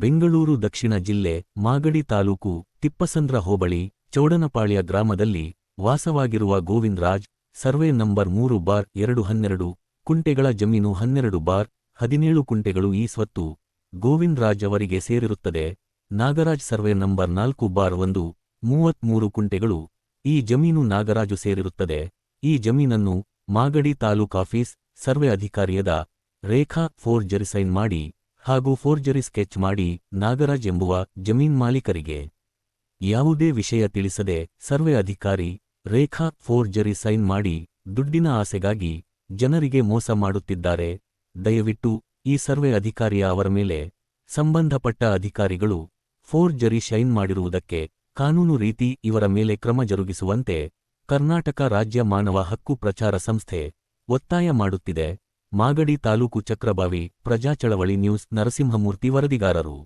ಬೆಂಗಳೂರು ದಕ್ಷಿಣ ಜಿಲ್ಲೆ ಮಾಗಡಿ ತಾಲೂಕು ತಿಪ್ಪಸಂದ್ರ ಹೋಬಳಿ ಚೌಡನಪಾಳ್ಯ ಗ್ರಾಮದಲ್ಲಿ ವಾಸವಾಗಿರುವ ಗೋವಿಂದ್ ರಾಜ್ ಸರ್ವೆ ನಂಬರ್ 3/212 ಕುಂಟೆಗಳ ಜಮೀನು 12/17 ಕುಂಟೆಗಳು ಈ ಸ್ವತ್ತು ಗೋವಿಂದ್ ರಾಜ್ ಅವರಿಗೆ ಸೇರಿರುತ್ತದೆ. ನಾಗರಾಜ್ ಸರ್ವೆ ನಂಬರ್ 4/1 33 ಕುಂಟೆಗಳು ಈ ಜಮೀನು ನಾಗರಾಜು ಸೇರಿರುತ್ತದೆ. ಈ ಜಮೀನನ್ನು ಮಾಗಡಿ ತಾಲೂಕಾಫೀಸ್ ಸರ್ವೆ ಅಧಿಕಾರಿಯಾದ ರೇಖಾ ಫೋರ್ಜರಿ ಸೈನ್ ಮಾಡಿ ಹಾಗೂ ಫೋರ್ಜರಿ ಸ್ಕೆಚ್ ಮಾಡಿ ನಾಗರಾಜ್ ಎಂಬುವ ಜಮೀನ್ ಮಾಲೀಕರಿಗೆ ಯಾವುದೇ ವಿಷಯ ತಿಳಿಸದೆ ಸರ್ವೆ ಅಧಿಕಾರಿ ರೇಖಾ ಫೋರ್ಜರಿ ಸೈನ್ ಮಾಡಿ ದುಡ್ಡಿನ ಆಸೆಗಾಗಿ ಜನರಿಗೆ ಮೋಸ ಮಾಡುತ್ತಿದ್ದಾರೆ. ದಯವಿಟ್ಟು ಈ ಸರ್ವೆ ಅಧಿಕಾರಿಯ ಅವರ ಮೇಲೆ ಸಂಬಂಧಪಟ್ಟ ಅಧಿಕಾರಿಗಳು ಫೋರ್ಜರಿ ಸೈನ್ ಮಾಡಿರುವುದಕ್ಕೆ ಕಾನೂನು ರೀತಿ ಇವರ ಮೇಲೆ ಕ್ರಮ ಜರುಗಿಸುವಂತೆ ಕರ್ನಾಟಕ ರಾಜ್ಯ ಮಾನವ ಹಕ್ಕು ಪ್ರಚಾರ ಸಂಸ್ಥೆ ಒತ್ತಾಯ ಮಾಡುತ್ತಿದೆ. ಮಾಗಡಿ ತಾಲೂಕು ಚಕ್ರಬಾವಿ ಪ್ರಜಾಚಳವಳಿ ನ್ಯೂಸ್ ನರಸಿಂಹಮೂರ್ತಿ ವರದಿಗಾರರು.